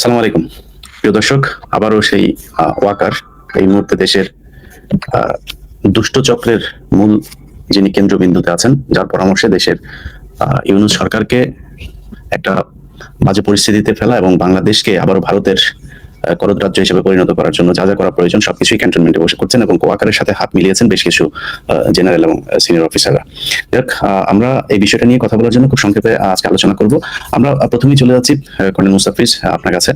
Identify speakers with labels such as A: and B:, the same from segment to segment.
A: আসসালামু আলাইকুম প্রিয় দর্শক। আবারও সেই ওয়াকার এই মুহূর্তে দেশের আহ, দুষ্ট চক্রের মূল যিনি কেন্দ্রবিন্দুতে আছেন, যার পরামর্শে দেশের ইউনূস সরকারকে একটা বাজে পরিস্থিতিতে ফেলা এবং বাংলাদেশকে আবারও ভারতের করদ রাজ্য হিসেবে পরিণত করার জন্য যা যা করা প্রয়োজন সবকিছুই ক্যান্টনমেন্টে বসে করছেন এবং ওয়াকারের সাথে হাত মিলিয়েছেন বেশ কিছু জেনারেল এবং সিনিয়র অফিসাররা। যাক, আমরা এই বিষয়টা নিয়ে কথা বলার জন্য খুব সংক্ষেপে আজকে আলোচনা করব। আমরা প্রথমেই চলে যাচ্ছি কর্নেল মুস্তাফিজ আপনার কাছে।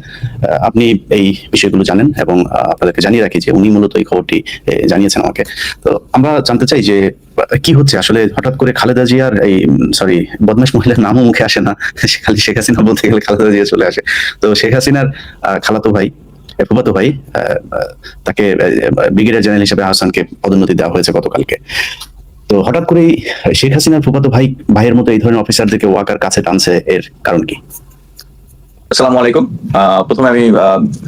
A: আপনি এই বিষয়গুলো জানেন এবং আপনাদেরকে জানিয়ে রাখি যে উনি মূলত এই খবরটি জানিয়েছেন আমাকে। তো আমরা জানতে চাই যে কি হচ্ছে আসলে, হঠাৎ করে খালেদা জিয়ার এই সরি বদমাশ মহিলার নামও মুখে আসে না, খালি শেখ হাসিনা বলতে গেলে খালেদা জিয়া চলে আসে। তো শেখ হাসিনার খালাতো ভাই, ফুফাতো ভাই, তাকে ব্রিগেডিয়ার জেনারেল হিসেবে আহসানকে পদোন্নতি দেওয়া হয়েছে গতকালকে। তো হঠাৎ করেই শেখ হাসিনার ফুফাতো ভাইয়ের মতো এই ধরনের অফিসারদেরকে ওয়াকার কাছে টানছে, এর কারণ কি?
B: আসসালামু আলাইকুম। প্রথমে আমি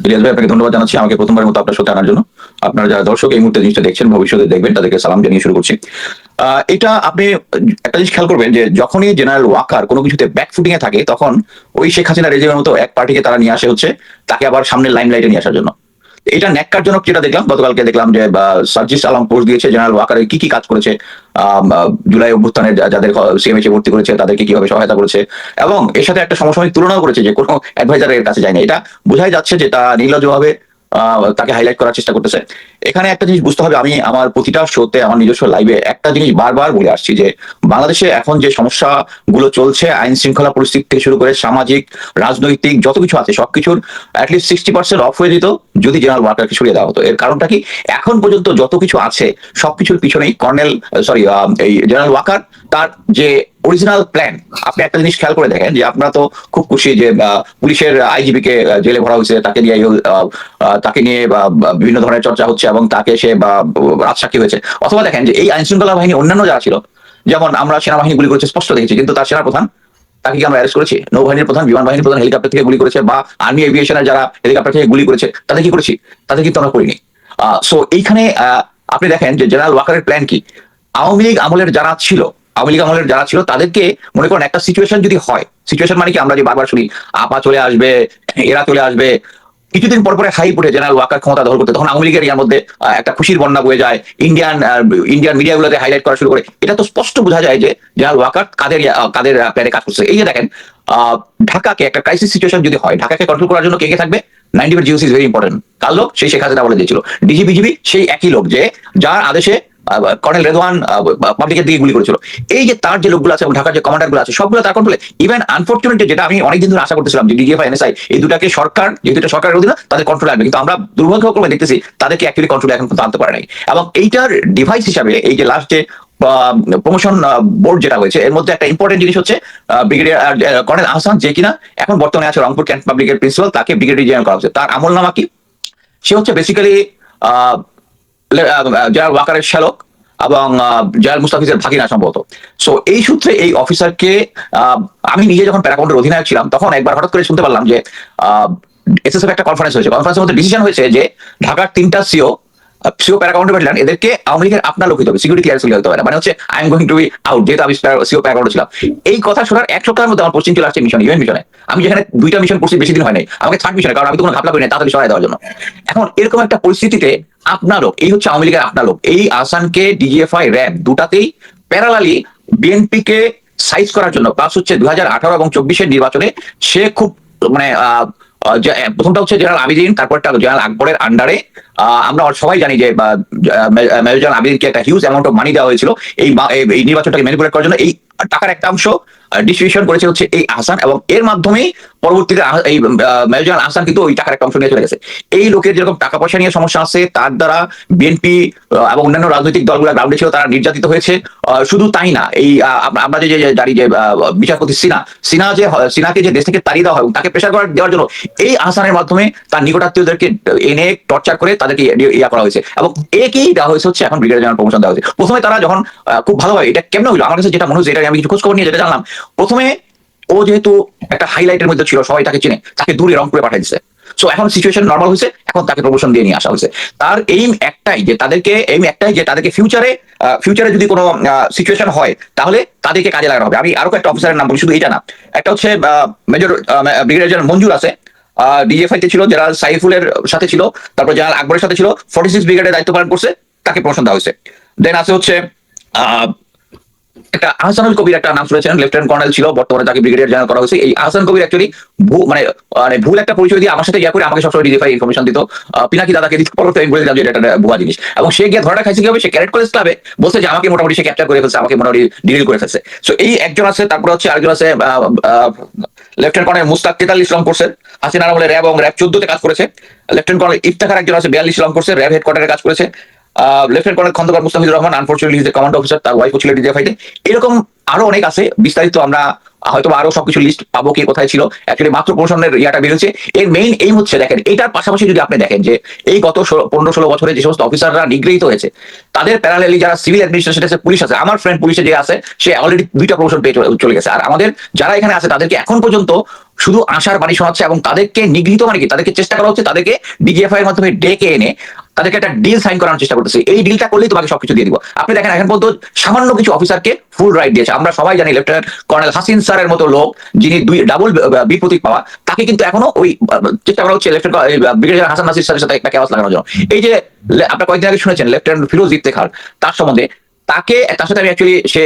B: ইলিয়াস ভাই আপনাকে ধন্যবাদ জানাচ্ছি আমাকে প্রথমবারের মতো আপনার সাথে আনার জন্য। আপনারা যারা দর্শক এই মুহূর্তে জিনিসটা দেখছেন, ভবিষ্যতে দেখবেন, তাদেরকে সালাম জানিয়ে শুরু করছি। এটা আপনি একটা জিনিস খেয়াল করবেন যে যখনই জেনারেল ওয়াকার কোনো কিছুতে ব্যাকফুটিং এ থাকে, তখন ওই শেখ হাসিনা রেজিমের মতো এক পার্টিকে তারা নিয়ে আসে হচ্ছে তাকে আবার সামনের লাইমলাইটে নিয়ে আসার জন্য। এটা ন্যাক্কারজনক। যেটা দেখলাম গতকালকে, দেখলাম যে সার্জিস আলম পোস্ট দিয়েছে জেনারেল ওয়াকারের কি কি কাজ করেছে, জুলাই অভ্যুত্থানের যাদের সিএমএইচে ভর্তি করেছে তাদেরকে কিভাবে সহায়তা করেছে, এবং এর সাথে একটা সমসাময়িক তুলনাও করেছে যে কোনো অ্যাডভাইজারের কাছে যায়নি। এটা বোঝাই যাচ্ছে যে তা নির্লজ্জভাবে তাকে হাইলাইট করার চেষ্টা করতেছে। এখানে একটা জিনিস বুঝতে হবে, আমি আমার প্রতিটা শোতে, আমার নিজস্ব লাইভে একটা জিনিস বারবার বলে আসছি যে বাংলাদেশে এখন যে সমস্যা গুলো চলছে, আইন শৃঙ্খলা পরিস্থিতি থেকে শুরু করে সামাজিক, রাজনৈতিক যত কিছু আছে সবকিছুর অ্যাটলিস্ট 60% অফ হয়ে যেত যদি জেনারেল ওয়াকারকে সরিয়ে দেওয়া হতো। এর কারণটা কি? এখন পর্যন্ত যত কিছু আছে সবকিছুর পিছনেই এই জেনারেল ওয়াকার তার যে অরিজিনাল প্ল্যান। আপনি একটা জিনিস খেয়াল করে দেখেন যে আপনারা তো খুব খুশি যে পুলিশের আইজিপি কে জেলে ভরা হয়েছে, তাকে নিয়ে বিভিন্ন ধরনের চর্চা হচ্ছে এবং তাকে সে রাজসাক্ষী হয়েছে। অথবা দেখেন যে এই আইন শৃঙ্খলা বাহিনী অন্যান্য যারা ছিল, যেমন আমরা সেনাবাহিনী গুলি করেছে স্পষ্ট দেখেছি, কিন্তু তার সেনাপ্রধান তাকে কি আমরা অ্যারেস্ট করেছি? নৌবাহিনীর প্রধান, বিমান বাহিনীর প্রধান হেলিকপ্টার থেকে গুলি করেছে, বা আর্মি এভিয়েশনের যারা হেলিকপ্টার থেকে গুলি করেছে তাদের কি করেছি? তাদের কিন্তু আমরা করিনি। সো এইখানে আপনি দেখেন যে জেনারেল ওয়াকারের প্ল্যান কি। আওয়ামী লীগ আমলের যারা ছিল তাদেরকে, মনে করেন একটা সিচুয়েশন যদি হয়, সিচুয়েশন মানে কি, আমরা যে বারবার শুনি আপা চলে আসবে, এরা চলে আসবে, কিছুদিন পর পরে হাই উঠে জেনারেল ওয়াকার ক্ষমতা দখল করতে, তখন আওয়ামী লীগের ইয়ার মধ্যে একটা খুশির বন্যা বয়ে যায়, ইন্ডিয়ান মিডিয়াগুলোতে হাইলাইট করা শুরু করে। এটা তো স্পষ্ট বোঝা যায় যে জেনারেল ওয়াকার কাদের প্ল্যানে কাজ করছে। এই যে দেখেন, ঢাকাকে একটা ক্রাইসিস সিচুয়েশন যদি হয়, ঢাকাকে কন্ট্রোল করার জন্য কে কে থাকবে? 90 জিওসি ইজ ভেরি ইম্পর্টেন্ট। কার লোক? সেই শেখ হাসিনা বলে দিয়েছিল। ডিজিবিজিবি সেই একই লোক যে যার আদেশে কর্নেল রেদওয়ান পাবলিকের দিকে গুলি করেছিল। এই যে তার যে লোকগুলো আছে এবং ঢাকার যে কমান্ডার গুলো আছে সবগুলো তার কন্ট্রোলে। ইভেন আনফরচুনেটলি, যেটা আমি অনেকদিন ধরে আশা করতেছিলাম যে ডিজিএফআই এনএসআই এই দুটাকে সরকার, যেহেতু এটা সরকারের অধীনে, তাদের কন্ট্রোলে আনবে, কিন্তু আমরা দুর্ভাগ্যক্রমে দেখতেছি তাদেরকে অ্যাকচুয়ালি কন্ট্রোলে এখন পর্যন্ত আনতে পারে নাই। এবং এইটার ডিভাইস হিসাবে এই যে লাস্ট যে প্রমোশন বোর্ড যেটা হয়েছে, এর মধ্যে একটা ইম্পর্টেন্ট জিনিস হচ্ছে ব্রিগেডিয়ার কর্নেল আহসান, যে কিনা এখন বর্তমানে আছে রংপুর ক্যান্ট পাবলিকের প্রিন্সিপাল, তাকে ব্রিগেডিয়ার জেনারেল করা হচ্ছে। তার আমল নামা কি? সে হচ্ছে বেসিক্যালি জেনারেল ওয়াকারের শ্যালক এবং জেনারেল মুস্তাফিজের ভাগিনা সম্ভবত। সো এই সূত্রে এই অফিসারকে, আমি নিজে যখন প্যারাকমান্ডার অধিনায়ক ছিলাম তখন একবার হঠাৎ করে শুনতে পারলাম যে এসএসএফ একটা কনফারেন্স হয়েছে, কনফারেন্সের মধ্যে ডিসিশন হয়েছে যে ঢাকার 3টা সিও প্যারাকাউন্টে ব্যাটালিয়ন, এদেরকে আওয়ামী লীগের আপনার লোক হতে হবে, সিকিউরিটি ক্লিয়ারেন্স হতে হবে না। মানে হচ্ছে I am going to be out, যেহেতু আমি সিও প্যারাকাউন্টে ছিলাম। এই কথা শোনার এক সপ্তাহের মধ্যে আমার পশ্চিম চলে আসছে মিশন, ইভেন্ট মিশনে। আমি যেখানে 2টা মিশন করছি বেশি দিন হয় নাই, আমাকে 3rd মিশনে, কারণ আমি তো কোনো ঘাপলা করি না তাড়াতাড়ি সরাই দেওয়ার জন্য। এখন এরকম একটা পরিস্থিতিতে আপনার লোক, এই হচ্ছে আওয়ামী লীগের আপনার লোক, এই আহসানকে ডিজিএফআই র্যাব দুটাতেই প্যারালালি বিএনপি কে সাইজ করার জন্য, প্লাস হচ্ছে 2018 এবং 24-এর নির্বাচনে সে খুব মানে প্রথমটা হচ্ছে জেনারেল আবিদিন, তারপরটা জেনারেল আকবরের আন্ডারে। আমরা সবাই জানি যে মেজর জেনারেল আবিদিনকে একটা হিউজ অ্যামাউন্ট অফ মানি দেওয়া হয়েছিল এই নির্বাচনটাকে ম্যানিপুলেট করার জন্য। এই টাকার একটা অংশ ডিস্ট্রিবিউশন করেছে হচ্ছে এই আহসান, এবং এর মাধ্যমেই পরবর্তীতে এই মেজর জেনারেল আহসান কিন্তু ওই টাকার একটা অংশ নিয়ে চলে গেছে। এই লোকের যেরকম টাকা পয়সা নিয়ে সমস্যা আছে, তার দ্বারা বিএনপি এবং অন্যান্য রাজনৈতিক দলগুলো গ্রাউন্ডে ছিল, তারা নির্যাতিত হয়েছে। শুধু তাই না, এই আমরা যে জানি যে বিচারপতি সিনাকে যে দেশ থেকে তাড়িয়ে দেওয়া হয়, তাকে প্রেশার দেওয়ার জন্য এই আহসানের মাধ্যমে তার নিকটাত্মীয়দেরকে এনে টর্চার করে তাদেরকে ইয়া করা হয়েছে, এবং একেই দেওয়া হয়েছে হচ্ছে এখন ব্রিগেডিয়ার জেনারেল প্রমোশন দেওয়া হয়েছে। প্রথমে তারা যখন খুব ভালোভাবে, এটা কেমন হইলো আমার কাছে যেটা মনে হচ্ছে, এটা আমি কিছু খোঁজ খবর নিয়ে যেটা জানলাম, প্রথমে ও যেহেতু একটা হাইলাইটের মধ্যে ছিল, সবাই তাকে চিনে, তাকে দূরে রংপুরে পাঠিয়ে দিচ্ছে। সো এখন সিচুয়েশন নর্মাল হয়েছে, এখন তাকে প্রমোশন দিয়ে নিয়ে আসা হয়েছে। তার এইম একটাই যে তাদেরকে ফিউচারে যদি কোনো সিচুয়েশন হয় তাহলে তাদেরকে কাজে লাগানো হবে। আমি আরো একটা অফিসারের নাম বলি, শুধু এটা না, একটা হচ্ছে মেজর ব্রিগেডিয়ার জেনারেল মঞ্জুর আছে, ডিজিএফআই তে ছিল, যারা সাইফুলের সাথে ছিল, তারপর জেনারেল আকবরের সাথে ছিল, 46 ব্রিগেডের দায়িত্ব পালন করছে, তাকে প্রমোশন দেওয়া হয়েছে। দেন আছে হচ্ছে একটা আহসানুল কবির, একটা নাম শুনেছেন, লেফটেন্যান্ট কর্নেল ছিল, বর্তমানে তাকে ব্রিগেডিয়ার জেনারেল করা হয়েছে। এই আহসান কবির অ্যাকচুয়ালি ভুল একটা পরিচয় দিয়ে আমার সাথে করে আমাকে সবসময় ডিজিএফআই ইনফরমেশন দিত, পিনাকি দাদাকে দিত, পরবর্তী আমি বলে দিলাম যে এটা একটা ভুয়া জিনিস। এবং সে গিয়ে ধরাটা খাইছে কিভাবে, সে ক্যারেট কলেজ ক্লাবে বলছে যে আমাকে মোটামুটি সে ক্যাপচার করে ফেলছে, আমাকে মোটামুটি ডিল করে ফেলছে। সো এই একজন আছে। তারপর হচ্ছে আরেকজন আছে লেফটেন্যান্ট কর্নেল মুস্তাক 43 রং করছে, হাসিনা আমলে র্যাব এবং র্যাব 14 তে কাজ করেছে। লেফটেন্যান্ট কর্নেল ইফতেখার একজন আছে, 42 রং করছে, র্যাব হেডকোয়ার্টারে কাজ করেছে। Lieutenant colonel Khandaker Mustafizur Rahman, unfortunately is command officer, তার ওয়াইফও ছিল ডিজিএফআইতে। এরকম আরো অনেক আছে, বিস্তারিত আমরা হয়তো আরো সবকিছু লিস্ট পাবো কে কোথায় ছিল। অ্যাকচুয়ালি মাত্র প্রমোশনের ইয়াটা বেরোচ্ছে। এর মেইন এইম হচ্ছে, দেখেন এটার পাশাপাশি যদি আপনি দেখেন যে এই গত 15-16 বছরে যে সমস্ত অফিসাররা নিগৃহীত হয়েছে, তাদের প্যারালেলি যারা সিভিল অ্যাডমিনিস্ট্রেশন আছে, পুলিশ আছে, আমার ফ্রেন্ড পুলিশে যে আছে সে অলরেডি 2টা প্রমোশন পেয়ে চলে গেছে। আর আমাদের যারা এখানে আছে তাদেরকে এখন পর্যন্ত শুধু আশার বাণী শোনাচ্ছে, এবং তাদেরকে নিগৃহীত মানে কি, তাদেরকে চেষ্টা করা হচ্ছে তাদেরকে ডিজিএফআই এর মাধ্যমে ডেকে এনে তাদেরকে একটা ডিল সাইন করানোর চেষ্টা করতেছে। এই ডিলটা করলেই তোমাকে সবকিছু দিয়ে দিব। আপনি দেখেন এখন পর্যন্ত সামান্য কিছু অফিসারকে ফুল রাইট দিয়েছে। আমরা সবাই জানি লেফটেন্যান্ট কর্নেল হাসিন স্যারের মতো লোক, যিনি ডাবল বীর প্রতীক পাওয়া, তাকে কিন্তু এখনো ওই চেষ্টা করা হচ্ছে লেফটেন্যান্ট ব্রিগেডিয়ার হাসান নাসির স্যারের সাথে একটা কেওয়াস লাগানোর জন্য। এই যে আপনারা কয়েকদিন আগে শুনেছেন লেফটেন্যান্ট ফিরোজ ইফতেখার, তার সম্বন্ধে তার সাথে আমি অ্যাকচুয়ালি সে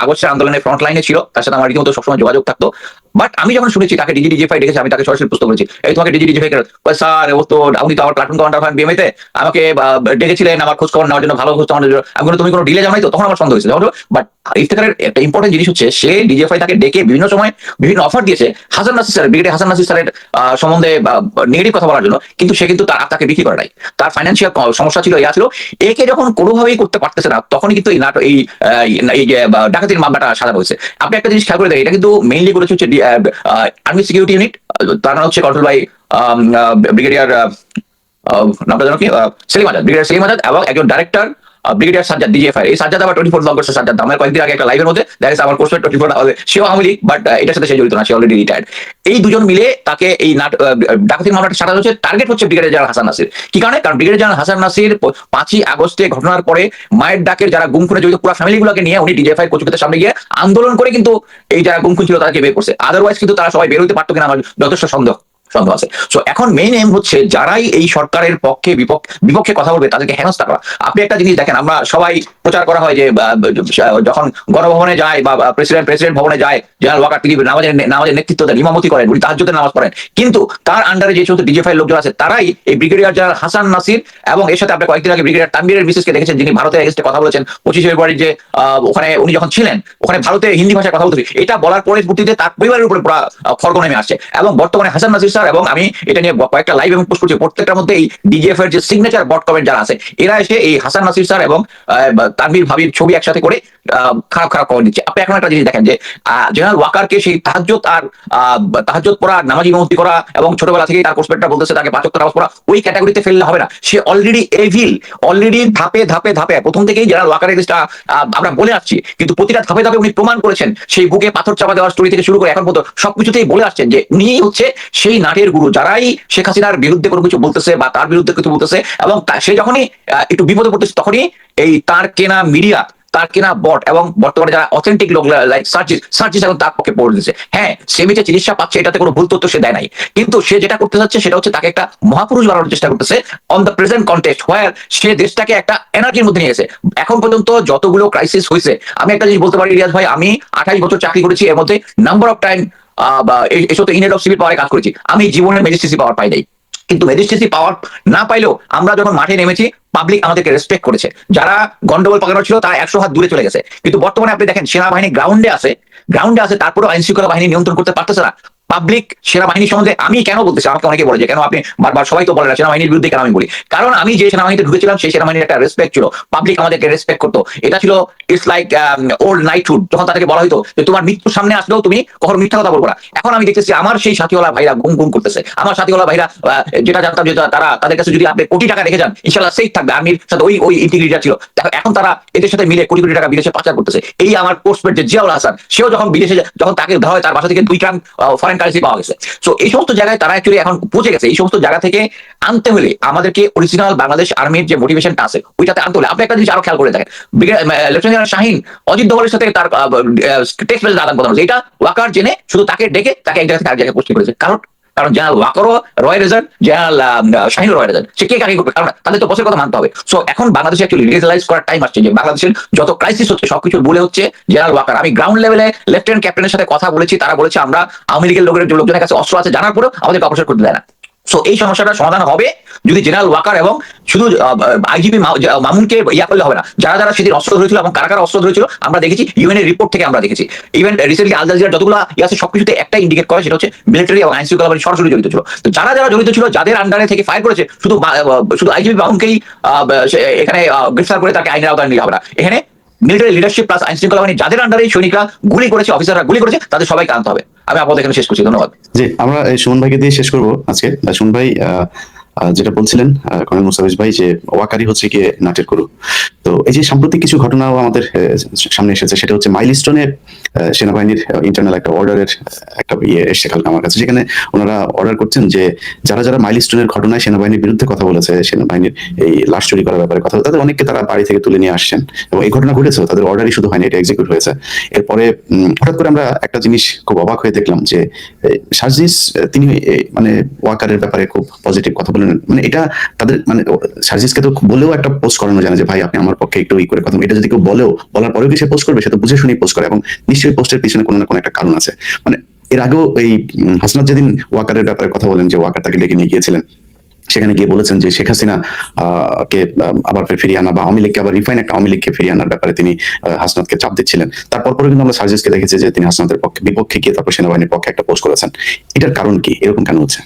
B: আগস্টের আন্দোলনের ফ্রন্ট লাইনে ছিল, তার সাথে আমার রীতিমতো সবসময় যোগাযোগ থাকতো। বাট আমি যখন শুনেছি তাকে ডিজিএফআই ডেকেছে, আমি তাকে সরাসরি প্রশ্ন করেছি, এই তোমাকে ডিজিএফআই স্যার, ও তো আপনি তো আমার প্লাটুন কমান্ডার হন বিএমএতে, আমাকে ডেকেছিলেন আমার খোঁজ খবর নেওয়ার জন্য, ভালো খোঁজ খবর নেওয়ার জন্য, আমি তুমি কোনো ডিলে যাও নাই তো? তখন আমার সন্দেহ হয়েছিল। বাট ইফতেখারের একটা ইম্পর্টেন্ট জিনিস হচ্ছে, সে ডিজিএফআই তাকে ডেকে বিভিন্ন সময় বিভিন্ন অফার দিয়েছে হাসান নাসির স্যার, ব্রিগেডিয়ার হাসান নাসির স্যারের সম্বন্ধে নেগেটিভ কথা বলার জন্য, কিন্তু সে কিন্তু তাকে বিক্রি করে নাই। তার ফাইন্যান্সিয়াল সমস্যা ছিল, ইয়া ছিল। একে যখন কোনোভাবেই করতে পারতেছে না, তখনই কিন্তু এই যে ডাকাতির মামলাটা সাজানো হয়েছে। আপনি একটা জিনিস খেয়াল করে দেখেন, এটা কিন্তু মেইনলি করেছে হচ্ছে আর্মি সিকিউরিটি ইউনিট, তার নাম হচ্ছে কন্ট্রোল বাই ব্রিগেডিয়ার নামটা জানো কি, সেলিম আজাদ, ব্রিগেডিয়ার সেলিম আজাদ, এবং একজন ডাইরেক্টর ব্রিগেডিয়ার সাজ্জাদ ডিজিএফআই। এই সাজ্জাদ আবার 24 লগ করছে। সাজ্জাদ আমার কয়েকদিন আগে একটা লাইভের মধ্যে দেখা যাচ্ছে আমার কোর্স 24 হবে, সেও আওয়ামী লীগ, বাট এটার সাথে সে জড়িত না, সে অলরেডি রিটায়ার্ড। এই দুজন মিলে তাকে এই ডাকাতির মামলাটা সাজানো হচ্ছে। টার্গেট হচ্ছে ব্রিগেডিয়ার জেনারেল হাসান নাসির। কি কারণে? কারণ ব্রিগেডিয়ার জেনারেল হাসান নাসির 5ই আগস্টে ঘটনার পরে মায়ের ডাকের যারা গুম খুনে জড়িত পুরো ফ্যামিলিগুলোকে নিয়ে উনি ডিজিএফআই কচুক্ষেতের সামনে গিয়ে আন্দোলন করে কিন্তু এই যারা গুম খুন ছিল তাদেরকে বের করছে। আদারওয়াইজ কিন্তু তারা সবাই বের হইতে পারতো কিনা আমার যথেষ্ট সন্দেহ আছে। সো এখন মেইন এম হচ্ছে যারাই এই সরকারের পক্ষে বিপক্ষে কথা বলবে তাদেরকে হেনস্থা করা। আপনি একটা জিনিস দেখেন, আমরা সবাই প্রচার করা হয় যে যখন গণভবনে যায় বা প্রেসিডেন্ট ভবনে যায়, জেনারেল ওয়াকার তিনি নামাজের নেতৃত্ব দেন, ইমামতি করেন, উনি তাহাজ্জুদের নামাজ পড়েন, কিন্তু তার আন্ডারে যে সমস্ত ডিজিএফআই লোকজন আছে তারাই এই ব্রিগেডিয়ার জেনারেল হাসান নাসির এবং এর সাথে আপনি কয়েকদিন আগে ব্রিগেডিয়ার তানভীরের মিসেসকে দেখেছেন, যিনি ভারতের এগেইনস্টে কথা বলেছেন 25 ফেব্রুয়ারি, যে ওখানে উনি যখন ছিলেন ওখানে ভারতে হিন্দি ভাষায় কথা বলতেছে। এটা বলার পরবর্তীতে তার পরিবারের উপরে পুরো খড়গ নেমে আসছে। এবং বর্তমানে হাসান নাসির স্যার এবং আমি এটা নিয়ে কয়েকটা লাইভ এবং পোস্ট করছি, প্রত্যেকটার মধ্যে এই ডিজিএফ এর যে সিগনেচার বট কমেন্ট যারা আছে, এরা এসে এই হাসান নাসির স্যার এবং তানভীর ভাবির ছবি একসাথে করে খারাপ কমেন্ট দিচ্ছে। আপনি এখন একটা জিনিস দেখেন যে জেনারেল ওয়াকারকে সেই তাহাজ্জুদ পড়া, নামাজি ইমামতি করা এবং ছোটবেলা থেকেই তার কোর্সপেক্টটা বলতেছে তাকে 5 ওয়াক্ত নামাজ পড়া, ওই ক্যাটাগরিতে ফেললে হবে না। সে অলরেডি এভিল, অলরেডি ধাপে প্রথম থেকেই জেনারেল ওয়াকারের জিনিসটা আমরা বলে আসছি, কিন্তু প্রতিটা ধাপে উনি প্রমাণ করেছেন। সেই বুকে পাথর চাপা দেওয়ার স্টোরি থেকে শুরু করে এখন পর্যন্ত সবকিছুতেই বলে আসছেন যে উনি হচ্ছে সেই নাটের গুরু। যারাই শেখ হাসিনার বিরুদ্ধে কোনো কিছু বলতেছে বা তার বিরুদ্ধে কিছু বলতেছে, এবং সে যখনই একটু বিপদে পড়তেছে তখনই এই তার কেনা মিডিয়া, তার কেনা বট এবং বর্তমানে যারা অথেন্টিক লোক লাইক সার্জিস এখন তার পক্ষে পড়ে দিচ্ছে। হ্যাঁ, সে মিটে চিকিৎসা পাচ্ছে, এটাতে কোনো ভুল তথ্য সে দেয় নাই, কিন্তু সে যেটা করতে চাচ্ছে সেটা হচ্ছে তাকে একটা মহাপুরুষ বানানোর চেষ্টা করতেছে অন দ্য প্রেজেন্ট কন্টেক্সট, হোয়ার সে দেশটাকে একটা এনার্জির মধ্যে নিয়ে গেছে। এখন পর্যন্ত যতগুলো ক্রাইসিস হয়েছে, আমি একটা জিনিস বলতে পারি রিয়াজ ভাই, আমি 28 বছর চাকরি করেছি, এর মধ্যে নাম্বার অফ টাইম এসব তো ইনহেড অফ সিভিল পাওয়ারে কাজ করেছি, আমি জীবনের ম্যাজিস্ট্রেসি পাওয়ার পাই নাই। কিন্তু ম্যাজিস্ট্রেসি পাওয়ার না পাইলেও আমরা যখন মাঠে নেমেছি, পাবলিক আমাদেরকে রেসপেক্ট করেছে। যারা গন্ডগোল পাকানোর ছিল তারা 100 হাত দূরে চলে গেছে। কিন্তু বর্তমানে আপনি দেখেন সেনাবাহিনী গ্রাউন্ডে আছে, তারপরেও আইন শৃঙ্খলা বাহিনী নিয়ন্ত্রণ করতে পারতেছে না। পাবলিক সেনাবাহিনী সম্বন্ধে আমি কেন বলতেছি, আমাকে অনেকে বলে যে কেন আপনি বারবার, সবাই তো বলে না সেনাবাহিনীর বিরুদ্ধে, কেন আমি বলি, কারণ আমি যে সেনাবাহিনীতে ঢুকেছিলাম সেই সেনাবাহিনীর একটা রেসপেক্ট ছিল, পাবলিক আমাদেরকে রেসপেক্ট করতো। এটা ছিল ইটস লাইক ওল্ড নাইটহুড, যখন তাদেরকে বলা হতো যে তোমার মৃত্যুর সামনে আসলেও তুমি কখনো মিথ্যা কথা বলবো না। এখন আমি দেখতেছি আমার সেই সাথীওয়ালা ভাইরা গুম করতেছে। আমার সাথীওয়ালা ভাইরা যেটা জানতাম যে তারা, তাদের কাছে যদি আপনি কোটি টাকা রেখে যান ইনশাল্লাহ সেফ থাকবে, আর্মির সাথে ওই ইন্টিগ্রিটি ছিল। এখন তারা এদের সাথে মিলে কোটি টাকা বিদেশে পাচার করতেছে। এই আমার পোস্টমেট যে জিয়াউল হাসান, সেও যখন বিদেশে, যখন তাকে ধরা হয় তার বাসা থেকে 2 ট্রাঙ্ক ফরেন কারেন্সি পাওয়া গেছে। সো এই সমস্ত জায়গায় তারা অ্যাকচুয়ালি এখন পৌঁছে গেছে। এই সমস্ত জায়গা থেকে আনতে হলে আমাদেরকে অরিজিনাল বাংলাদেশ আর্মির যে মোটিভেশনটা আছে ওইটাতে আনতে হলে আপনি একটা জিনিস আরো খেয়াল করে দেখেন, লেফটেন্যান্ট জেনারেল শাহিন অজিত দোভালের সাথে তার টেক্সট মেসেজ আদান প্রদান হচ্ছে, এটা ওয়াকার জেনে শুধু তাকে ডেকে তাকে এক জায়গা থেকে আরেক জায়গায় পোস্ট করেছে। কারণ কারণ জেনারেল ওয়াকারও রয় রেজাল্ট, জেনারেল শাহিনও রয় রেজাল্ট, সে কে কাকে করবে, কারণ তাদের তো বসের কথা মানতে হবে। সো এখন বাংলাদেশে অ্যাকচুয়ালি রিয়েলাইজ করার টাইম আসছে যে বাংলাদেশের যত ক্রাইসিস হচ্ছে সবকিছু বলে হচ্ছে জেনারেল ওয়াকার। আমি গ্রাউন্ড লেভেলে লেফটেন্যান্ট ক্যাপ্টেনের সাথে কথা বলেছি, তারা বলেছে আমরা আওয়ামী লীগের লোকজনের কাছে অস্ত্র আছে জানার পরেও আমাদেরকে অপসারণ করতে দেয় না। সো এই সমস্যাটার সমাধান হবে যদি জেনারেল ওয়াকার এবং শুধু আইজিপি মামুনকে ইয়া করলে হবে না, যারা যারা সেদিন অস্ত্র ধরেছিল এবং কারা কারা অস্ত্র ধরেছিল আমরা দেখেছি, ইউএন এর রিপোর্ট থেকে আমরা দেখেছি। ইভেন রিসেন্টলি আল জাজিরার যতগুলো ইয়ে আছে সবকিছুতে একটা ইন্ডিকেট করে, সেটা হচ্ছে মিলিটারি এবং আইন শৃঙ্খলা বাহিনী সরাসরি জড়িত ছিল। তো যারা যারা জড়িত ছিল, যাদের আন্ডারে থেকে ফায়ার করেছে, শুধু আইজিপি মামুনকেই এখানে গ্রেফতার করে তাকে আইনের আওতায় নিতে হবে না। এখানে মিলিটারি লিডারশিপ প্লাস আইন শৃঙ্খলা বাহিনী যাদের আন্ডারে সৈনিকরা গুলি করেছে, অফিসাররা গুলি করেছে, তাদের সবাইকে আনতে হবে। আমি আপাতত এখানে শেষ করছি, ধন্যবাদ।
A: জি, আমরা এই সুমন ভাইকে দিয়ে শেষ করবো আজকে। সুমন ভাই যেটা বলছিলেন কর্নেল মুস্তাফিজ ভাই, যে ওয়াকারি হচ্ছে গিয়ে নাটের করু। তো এই যে সাম্প্রতিক কিছু ঘটনাও আমাদের সামনে এসেছে, সেটা হচ্ছে মাইলস্টোনে সেনাবাহিনীর ইন্টারনাল একটা অর্ডারের একটা ইয়ে এসছে কালকে আমার কাছে, যেখানে ওনারা অর্ডার করছেন যে যারা যারা মাইলস্টোনের ঘটনায় সেনাবাহিনীর বিরুদ্ধে কথা বলেছে, সেনাবাহিনীর এই লাশ চুরি করার ব্যাপারে কথা বলে, তাদের অনেককে তারা বাড়ি থেকে তুলে নিয়ে আসছেন এবং এই ঘটনা ঘটেছে, তাদের অর্ডারই শুধু হয়নি, এটা এক্সিকিউট হয়েছে। এরপরে হঠাৎ করে আমরা একটা জিনিস খুব অবাক হয়ে দেখলাম যে সার্জিস তিনি মানে ওয়াকারের ব্যাপারে খুব পজিটিভ কথা বলেন। মানে এটা তাদের মানে সার্জিসকে তো বলেও একটা পোস্ট করানো যায় না যে ভাই আপনি আমার পক্ষে একটু ই করে কথা, এটা যদি কেউ বলার পরেও কি সে পোস্ট করবে, সে তো বুঝে শুনেই পোস্ট করে, এবং নিশ্চয়ই পোস্টের পিছনে কোনো না কোনো একটা কারণ আছে। মানে এর আগেও এই হাসনাত যেদিন ওয়াকারের ব্যাপারে কথা বলেন, যে ওয়াকার তাকে ডেকে নিয়ে গিয়েছিলেন, সেখানে গিয়ে বলেছেন যে শেখ হাসিনা কে আবার ফিরিয়ে আনা বা আওয়ামী লীগকে আবার রিফাইন একটা আওয়ামী লীগকে ফিরিয়ে আনার ব্যাপারে তিনি হাসনাতকে চাপ দিচ্ছিলেন। তারপর কিন্তু আমরা সার্জিসকে দেখেছি যে তিনি হাসনাতের বিপক্ষে গিয়ে তারপর সেনাবাহিনীর পক্ষে একটা পোস্ট করেছেন। এটার কারণ কি, এরকম কেন হচ্ছে?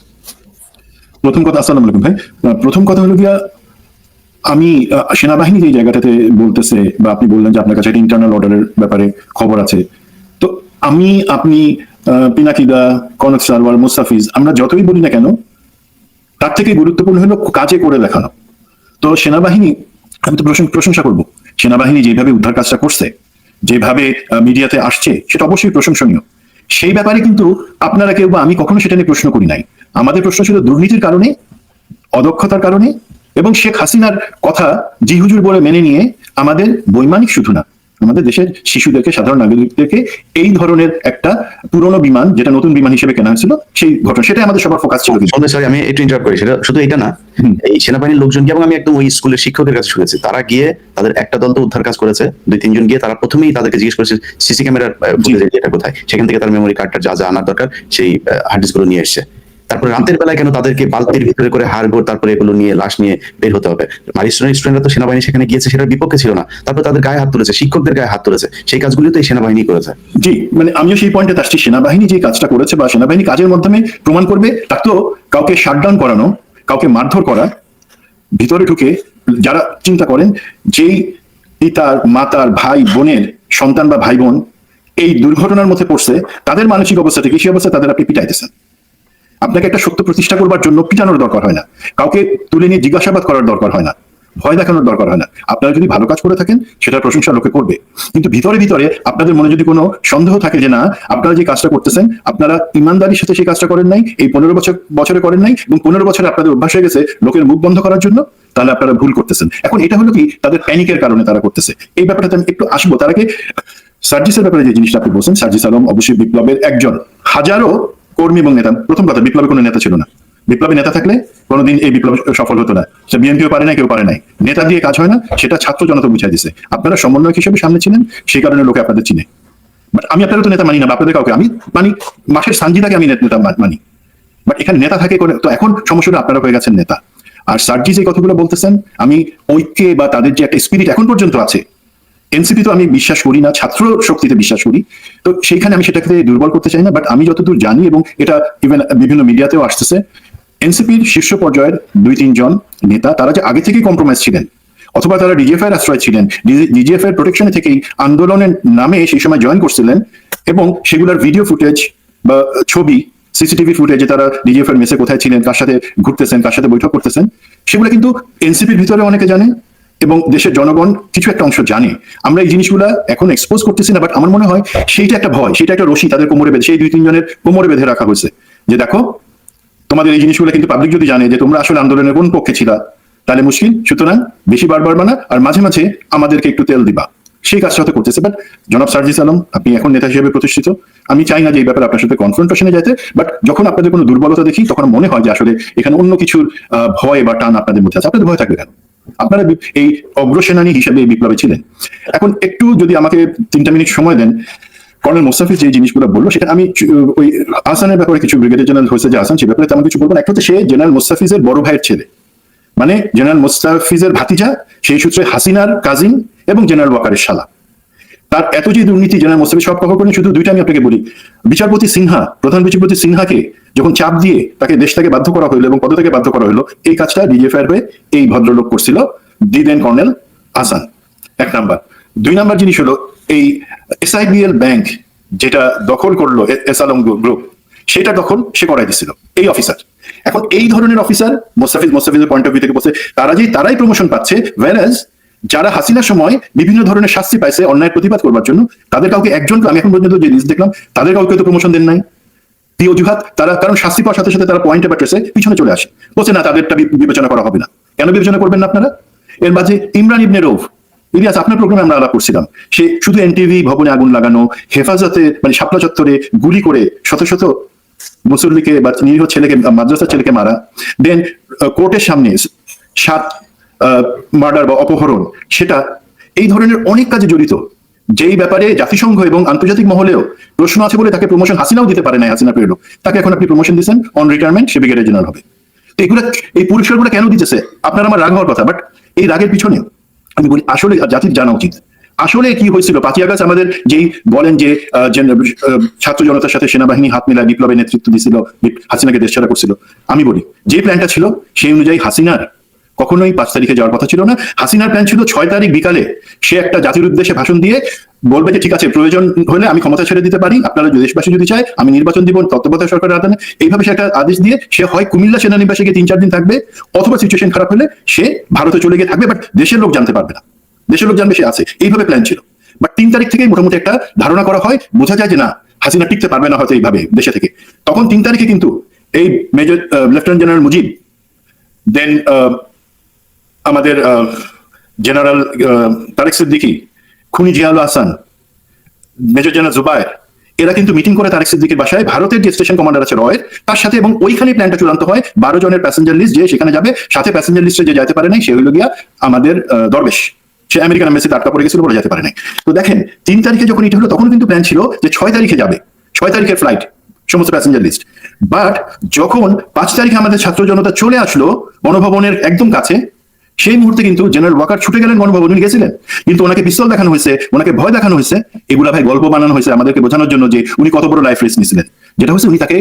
C: প্রথম কথা, আসসালামু আলাইকুম ভাই। প্রথম কথা হলো গিয়া, আমি সেনাবাহিনী যে জায়গাটাতে বলতেছে বা আপনি বললেন যে আপনার কাছে একটা ইন্টারনাল অর্ডারের ব্যাপারে খবর আছে, তো আমি আপনি পিনাকিদা, কনক সারওয়ার, মুস্তাফিজ, আমরা যতই বলি না কেন, তার থেকে গুরুত্বপূর্ণ হলো কাজে করে দেখানো। তো সেনাবাহিনী, আমি তো প্রশংসা করব, সেনাবাহিনী যেভাবে উদ্ধার কাজটা করছে, যেভাবে মিডিয়াতে আসছে, সেটা অবশ্যই প্রশংসনীয়। সেই ব্যাপারে কিন্তু আপনারা কেউ বা আমি কখনো সেটা নিয়ে প্রশ্ন করি নাই। আমাদের প্রশ্ন ছিল দুর্নীতির কারণে, অদক্ষতার কারণে, এবং শেখ হাসিনার কথা জি হুজুর বলে মেনে নিয়ে আমাদের বৈমানিক শুধু না, আমাদের দেশের শিশুদেরকে, সাধারণ নাগরিকদেরকে এই ধরনের একটা পুরনো বিমান, যেটা নতুন বিমান হিসেবে কেনা হয়েছিল, সেই ঘটনা, সেটাই আমাদের সবার ফোকাস ছিল।
A: সরি, আমি একটু ইন্টারাপ্ট করি, সেটা শুধু এটা না, এই সেনাবাহিনীর লোকজনকে, এবং আমি একদম ওই স্কুলের শিক্ষকের কাছে শুনেছি, তারা গিয়ে তাদের একটা দল তো উদ্ধার কাজ করেছে, 2-3 জন গিয়ে তারা প্রথমেই তাদেরকে জিজ্ঞেস করেছে সিসি ক্যামেরার এটা কোথায়, সেখান থেকে তার মেমোরি কার্ডটা যা যা আনার দরকার সেই হার্ড ডিস্ক গুলো নিয়ে এসছে। তারপরে রাতের বেলায় কেন তাদেরকে বালতির ভিতরে করে হাড়গোড়, তারপরে এগুলো নিয়ে লাশ নিয়ে বের হতে হবে? স্টুডেন্টরা তো সেনাবাহিনী সেখানে গিয়েছে, সেটার বিপক্ষে ছিল না, তারপর তাদের গায়ে হাত তুলেছে, শিক্ষকদের গায়ে হাত তুলেছে, সেই কাজগুলি তো এই সেনাবাহিনী করেছে।
C: জি, মানে আমিও সেই পয়েন্টে আসছি, সেনাবাহিনী যে কাজটা করেছে বা সেনাবাহিনী কাজের মাধ্যমে প্রমাণ করবে, তার তো কাউকে শাটডাউন করানো, কাউকে মারধর করা, ভিতরে ঢুকে, যারা চিন্তা করেন যেই পিতার, মাতার, ভাই বোনের সন্তান বা ভাই বোন এই দুর্ঘটনার মধ্যে পড়ছে, তাদের মানসিক অবস্থা থেকে সেই অবস্থায় তাদের আপনি পিটাইতেছেন। আপনাকে একটা সত্য প্রতিষ্ঠা করবার জন্য পিটানোর দরকার হয় না, কাউকে তুলে নিয়ে জিজ্ঞাসাবাদ করার দরকার হয় না, ভয় দেখানোর দরকার হয় না। আপনারা যদি ভালো কাজ করে থাকেন, সেটা প্রশংসা লোকে করবে, কিন্তু ভিতরে ভিতরে আপনাদের মনে যদি কোনো সন্দেহ থাকে যে না, আপনারা যে কাজটা করতেছেন, আপনারা ইমানদারির সাথে সেই কাজটা করেন নাই, এই 15 বছরে করেন নাই, এবং 15 বছরে আপনাদের অভ্যাস হয়ে গেছে লোকের মুখ বন্ধ করার জন্য, তাহলে আপনারা ভুল করতেছেন। এখন এটা হলো কি, তাদের প্যানিকের কারণে তারা করতেছে। এই ব্যাপারটাতে আমি একটু আসবো। তার আগে সার্জিসের ব্যাপারে যে জিনিসটা আপনি বলছেন, সার্জিস আলম অবশ্যই বিপ্লবের একজন, হাজারো কর্মী এবং নেতা। প্রথম কথা, বিপ্লবে কোনো নেতা ছিল না। বিপ্লবী নেতা থাকলে কোনোদিন এই বিপ্লব সফল হতো না। সে বিএনপিও পারে না, কেউ পারে নাই। নেতা দিয়ে কাজ হয় না, সেটা ছাত্র জনতা বুঝাই দিছে। আপনারা সমন্বয়ক হিসেবে সামনে ছিলেন, সেই কারণে লোকে আপনাদের চিনে। বাট আমি আপনারা তো নেতা মানি না, আপনাদের কাউকে আমি মানি, মাসের সানজিদাকে আমি নেতা মানি, বাট এখানে নেতা থাকে করে। তো এখন সমস্যাটা আপনারা হয়ে গেছেন নেতা। আর সার্জি যে কথাগুলো বলতেছেন, আমি ঐক্যে বা তাদের যে একটা স্পিরিট এখন পর্যন্ত আছে, এনসিপি তো আমি বিশ্বাস করি না, ছাত্র শক্তিতে বিশ্বাস করি, তো সেইখানে আমি সেটাকে দুর্বল করতে চাই না। বাট আমি যতদূর জানি, এবং এটা ইভেন বিভিন্ন মিডিয়াতেও আসতেছে, এনসিপির শীর্ষ পর্যায়ের 2-3 জন নেতা, তারা যে আগে থেকেই কম্প্রোমাইজ ছিলেন, অথবা তারা ডিজিএফ এর আশ্রয় ছিলেন, ডিজিএফ এর প্রোটেকশনে থেকেই আন্দোলনের নামে সেই সময় জয়েন করছিলেন, এবং সেগুলোর ভিডিও ফুটেজ বা ছবি, সিসিটিভি ফুটেজে তারা ডিজিএফ এর মেসে কোথায় ছিলেন, কার সাথে ঘুরতেছেন, কার সাথে বৈঠক করতেছেন, সেগুলো কিন্তু এনসিপির ভিতরে অনেকে জানে, এবং দেশের জনগণ কিছু একটা অংশ জানে। আমরা এই জিনিসগুলা এখন এক্সপোজ করতেছি না, বাট আমার মনে হয় সেইটা একটা ভয়, সেটা একটা রশি তাদের কোমরে বেঁধে, সেই 2-3 জনের কোমরে বেঁধে রাখা হয়েছে, যে দেখো তোমাদের এই জিনিসগুলো কিন্তু পাবলিক যদি জানে যে তোমরা আসলে আন্দোলনের কোন পক্ষে ছিলা, তাহলে মুশকিল। সুতরাং বেশি বারবার বানা, আর মাঝে মাঝে আমাদেরকে একটু তেল দিবা, সেই কাজটা হয়তো করতেছে। বাট জনাব সার্জিস আলম, আপনি এখন নেতা হিসেবে প্রতিষ্ঠিত, আমি চাই না যে এই ব্যাপারে আপনার সাথে কনফ্রন্টেশনে যেতে, বাট যখন আপনাদের কোনো দুর্বলতা দেখি তখন মনে হয় যে আসলে এখানে অন্য কিছুর ভয় বা টান আপনাদের মধ্যে আছে। আপনাদের ভয় থাকবে কেন? আপনারা এই অগ্রসেনানী হিসেবে এই বিপ্লবে ছিলেন। এখন একটু যদি আমাকে 3 মিনিট সময় দেন, কর্নেল মোস্তাফিজ যে জিনিসগুলো বললো সেটা আমি ওই আহসানের ব্যাপারে কিছু, ব্রিগেডিয়ার জেনারেল হয়েছে যে আহসান, সে ব্যাপারে তেমন কিছু বলবো না। একটা হচ্ছে সে জেনারেল মোস্তাফিজের বড় ভাইয়ের ছেলে, মানে জেনারেল মোস্তাফিজের ভাতিজা, সেই সূত্রে হাসিনার কাজিন এবং জেনারেল ওয়াকারের শালা। তার এত যে দুর্নীতি জেনারেল মোস্তাফিজ সব কভার করেন। শুধু দুইটা আমি আপনাকে বলি, বিচারপতি সিনহা, প্রধান বিচারপতি সিনহাকে যখন চাপ দিয়ে তাকে দেশ থেকে বাধ্য করা হলো এবং পদ থেকে বাধ্য করা হলো, এই কাজটা ডিজিএফআইআর হয়ে এই ভদ্রলোক করছিল, দি দেন কর্নেল আহসান। 1 নাম্বার। 2 নাম্বার জিনিস হলো এই এসআইবিএল ব্যাংক যেটা দখল করলো এস আলম গ্রুপ, সেটা দখল সে করাই দিছিল এই অফিসার। এখন এই ধরনের অফিসার মোস্তাফিজের পয়েন্ট অফ ভিউ থেকে বলছে তারাই প্রমোশন পাচ্ছে, whereas যারা হাসিনার সময় বিভিন্ন ধরনের শাস্তি পাইছে অন্যায় প্রতিবাদ করবার জন্য, তাদের কাউকে একজনকে, আমি এখন পর্যন্ত যে লিস্ট দেখলাম, তাদের কাউকে তো প্রমোশন দেন নাই। কি অজুহাত? তারা কারণ শাস্তি পাওয়ার সাথে সাথে তারা পয়েন্টে বা ট্রেসে পিছনে চলে আসে, বলছে না তাদেরটা বিবেচনা করা হবে না। কেন বিবেচনা করবেন না আপনারা? এর মাঝে ইমরান ইবনে রৌফ, ইলিয়াস, আপনার প্রোগ্রামে আমরা আলাপ করছিলাম, সে শুধু এনটিভি ভবনে আগুন লাগানো, হেফাজতে মানে শাপলা চত্বরে গুলি করে শত শত মুসল্লিকে বা নিরীহ ছেলেকে, মাদ্রাসার ছেলেকে মারা, দেন কোর্টের সামনে 7 মার্ডার বা অপহরণ, সেটা এই ধরনের অনেক কাজে জড়িত, যেই ব্যাপারে জাতিসংঘ এবং আন্তর্জাতিক মহলেও প্রশ্ন আছে বলে তাকে প্রমোশন হাসিনাও দিতে পারে না। হাসিনা প্রিয় লোক, তাকে এখন আপনি প্রমোশন দিচ্ছেন, on retirement say brigadier general হবে। তো এগুলো, এই পুরস্কারগুলো কেন দিতেছে? আপনার আমার রাগ হওয়ার কথা, বাট এই রাগের পিছনে আমি বলি আসলে জাতির জানা উচিত আসলে কি হয়েছিল। 5ই আগস্ট আমাদের যেই বলেন যে ছাত্র জনতার সাথে সেনাবাহিনী হাত মিলায় বিপ্লবে নেতৃত্ব দিয়েছিল, হাসিনাকে দেশ ছাড়া করছিল, আমি বলি যে প্ল্যানটা ছিল সেই অনুযায়ী হাসিনার কখনোই 5 তারিখে যাওয়ার কথা ছিল না। হাসিনার প্ল্যান ছিল 6 তারিখ বিকালে সে একটা জাতির উদ্দেশ্যে ভাষণ দিয়ে বলবে যে ঠিক আছে, প্রয়োজন হলে আমি ক্ষমতা ছেড়ে দিতে পারি, আপনারা দেশবাসী যদি চায় আমি নির্বাচন দিব তত্ত্বাবধায়ক সরকারের আদানে। এইভাবে সে একটা আদেশ দিয়ে সে হয় কুমিল্লা সেনানিবাসে গিয়ে 3-4 দিন থাকবে, অথবা সিচুয়েশন খারাপ হলে সে ভারতে চলে গিয়ে থাকবে, বাট দেশের লোক জানতে পারবে না, দেশের লোক জানবে সে আছে। এইভাবে প্ল্যান ছিল। বাট 3 তারিখ থেকে মোটামুটি একটা ধারণা করা হয়, বোঝা যায় যে না, হাসিনা টিকতে পারবে না হয়তো এইভাবে দেশে থেকে। তখন 3 তারিখে কিন্তু এই মেজর লেফটেন্যান্ট জেনারেল মুজিব, দেন আমাদের জেনারেল তারেক সিদ্দিকী, খুনি জিয়াউল হাসান, মেজর জেনারেল জুবায়ের, এরা কিন্তু মিটিং করে তারেক সিদ্দিকীর বাসায় ভারতের যে স্টেশন কমান্ডার আছে রয়ের তার সাথে, এবং ওইখানে প্ল্যানটা চূড়ান্ত হয়। 12 জনের প্যাসেঞ্জার লিস্ট, যে সেখানে যাবে, সাথে প্যাসেঞ্জার লিস্টে যে যেতে পারে নাই সে হইল গিয়া আমাদের দরবেশ, সে আমেরিকান এমবাসিতে আটকা পড়ে গেছিল বলে যেতে পারে নাই। তো দেখেন 3 তারিখে যখন এটা হলো তখন কিন্তু প্ল্যান ছিল যে 6 তারিখে যাবে, 6 তারিখের ফ্লাইট, সমস্ত প্যাসেঞ্জার লিস্ট। বাট যখন 5 তারিখে আমাদের ছাত্র জনতা চলে আসলো গণভবনের একদম কাছে, সেই মুহূর্তে কিন্তু জেনারেল ওয়াকার ছুটে গেলেন গণভবন, উনি গেছিলেন, কিন্তু ওনাকে পিস্তল দেখানো হয়েছে, ওনাকে ভয় দেখানো হয়েছে। এগুলা ভাই গল্প বানানো হয়েছে আমাদেরকে বোঝানোর জন্য যে উনি কত বড় লাইফ রিস্ক নিয়েছিলেন। যেটা হচ্ছে উনি তাকে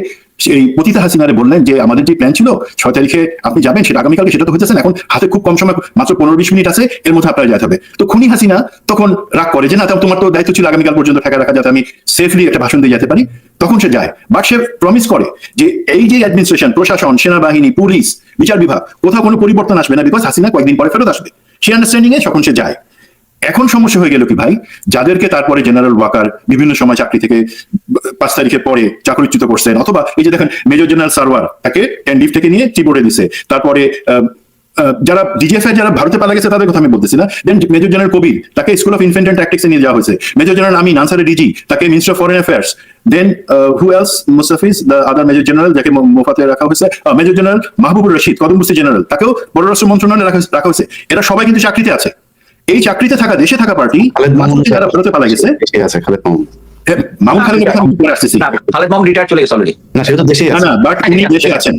C: এই পতিতা হাসিনারে বললেন যে আমাদের যে প্ল্যান ছিল 6 তারিখে আপনি যাবেন, সেটা আগামীকালকে, সেটা তো হইতেছেন, এখন হাতে খুব কম সময়, মাত্র 15-20 মিনিট আছে, এর মধ্যে আপনারা যেতে হবে। তো খুনি হাসিনা তখন রাগ করে যে না, তোমার তো দায়িত্ব ছিল আগামীকাল পর্যন্ত ঠেকা রাখা, যাতে আমি সেফলি একটা ভাষণ দিয়ে যেতে পারি। তখন সে যায়, বাট সে প্রমিস করে যে এই যে অ্যাডমিনিস্ট্রেশন, প্রশাসন, সেনাবাহিনী, পুলিশ, বিচার বিভাগ, কোথাও কোনো পরিবর্তন আসবে না, বিকজ হাসিনা কয়েকদিন পরে ফেরত আসবে। সেই আন্ডারস্ট্যান্ডিং এ তখন সে যায়। এখন সমস্যা হয়ে গেল কি ভাই, যাদেরকে তারপরে জেনারেল ওয়াকার বিভিন্ন সময় চাকরি থেকে 5 তারিখের পরে চাকরিচ্যুত করছেন, অথবা এই যে দেখেন মেজর জেনারেল সারওয়ার, তাকে ক্যান্ডিফ থেকে নিয়ে চিবোর্ডে দিছে। তারপরে যারা ডিজিএফআই যারা ভারতে পালা গেছে তাদের কথা আমি বলতেছি না। দেন মেজর জেনারেল কবির, তাকে স্কুল অফ ইনফ্যান্ট অ্যান্ড ট্যাকটিক্সে নিয়ে যাওয়া হয়েছে। মেজর জেনারেল আমিন, আনসারের ডিজি, তাকে minister of foreign affairs. Then who else, Mustafiz, the other major general, যাকে মোফাতে রাখা হয়েছে। মেজর জেনারেল মাহবুবুর রশিদ, কদমবস্তি জেনারেল, তাকেও পররাষ্ট্র মন্ত্রণালয়ে রাখা হয়েছে। এরা সবাই কিন্তু চাকরিতে আছে। এই চাকরিতে থাকা, দেশে থাকা পার্টি যারা ভারতে পালা গেছে, মামুন খালেদের কথা আমি পরে আসতেছি।
B: খালেদ মামুন রিটায়ার চলে গেছে অলরেডি।
A: না, সেটা তো দেশেই আছে।
C: না, বাট উনি দেশে আছেন,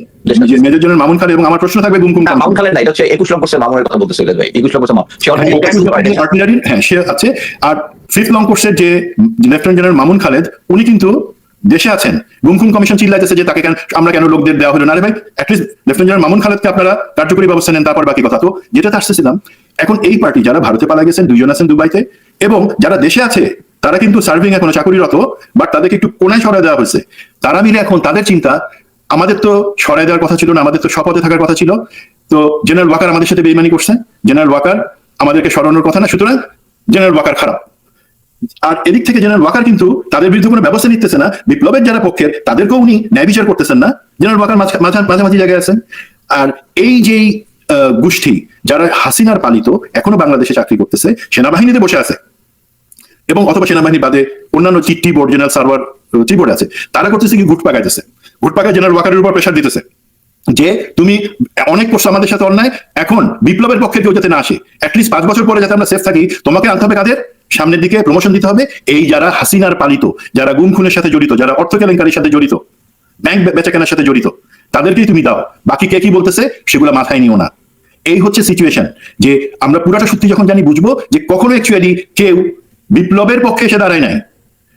C: মেজর জেনারেল মামুন খালেদ। এবং আমার প্রশ্ন থাকবে গুমকুম
B: মামুন খালেদ না, এটা হচ্ছে 21 লং কোর্সের মামুনের কথা বলতেছে ভাই। 21 লং কোর্সের মামুন, সে অলরেডি
C: আর্টিলারি, হ্যাঁ সে আছে। আর 5th লং কোর্সের যে লেফটেন্যান্ট জেনারেল মামুন খালেদ, উনি কিন্তু দেশে আছেন। গুমকুম কমিশন চিল্লাইতেছে যে তাকে আমরা কেন লোকদের দেওয়া হলো না। রে ভাই, অ্যাটলিস্ট লেফটেন্যান্ট জেনারেল মামুন খালেদকে আপনারা কার্যকরী ব্যবস্থা নেন, তারপর বাকি কথা। তো যেটাতে আসতেছিলাম, এখন এই পার্টি যারা ভারতে পালা গেছেন, 2 জন আছেন দুবাইতে, এবং যারা দেশে আছে তারা কিন্তু সার্ভিং এখনো চাকরিরত, বাট তাদেরকে একটু কোনায় সরাই দেওয়া হয়েছে। তারা মিলে এখন তাদের চিন্তা, আমাদের তো সরাই দেওয়ার কথা ছিল না, আমাদের তো শপথে থাকার কথা ছিল। তো জেনারেল ওয়াকার আমাদের সাথে বেইমানি করছে, জেনারেল ওয়াকার আমাদেরকে সরানোর কথা না, সুতরাং জেনারেল ওয়াকার খারাপ। আর এদিক থেকে জেনারেল ওয়াকার কিন্তু তাদের বিরুদ্ধে কোনো ব্যবস্থা নিতেছে না। বিপ্লবের যারা পক্ষের তাদেরকেও উনি ন্যায় বিচার করতেছেন না, জেনারেল ওয়াকার মাঝামাঝি জায়গায় আছেন। আর এই যেই গোষ্ঠী যারা হাসিনার পালিত, এখনো বাংলাদেশে চাকরি করতেছে, সেনাবাহিনীতে বসে আছে, এবং অথবা সেনাবাহিনী বাদে অন্যান্য tea board, general server, tea board আছে, তারা করতেছে কি ঘুট পাকাইতেছে, ঘুট পাকায় জেনারেল ওয়াকারের উপর প্রেশার দিতেছে যে তুমি অনেক করছো আমাদের সাথে অন্যায়, এখন বিপ্লবের পক্ষে কেউ যাতে না আসে, অ্যাটলিস্ট 5 বছর পরে যাতে আমরা সেফ থাকি, তোমাকে আনতে হবে কাদের, সামনের দিকে প্রমোশন দিতে হবে এই যারা হাসিনার পালিত, যারা গুম খুনের সাথে জড়িত, যারা অর্থ কেলেঙ্কারির সাথে জড়িত, ব্যাংক বেচাকেনার সাথে জড়িত, তাদেরকেই তুমি দাও, বাকি কে কি বলতেছে সেগুলো মাথায় নিও না। এই হচ্ছে সিচুয়েশন, যে আমরা পুরাটা সত্যি যখন জানি বুঝবো যে কখনো অ্যাকচুয়ালি কেউ বিপ্লবের পক্ষে এসে দাঁড়ায় নাই,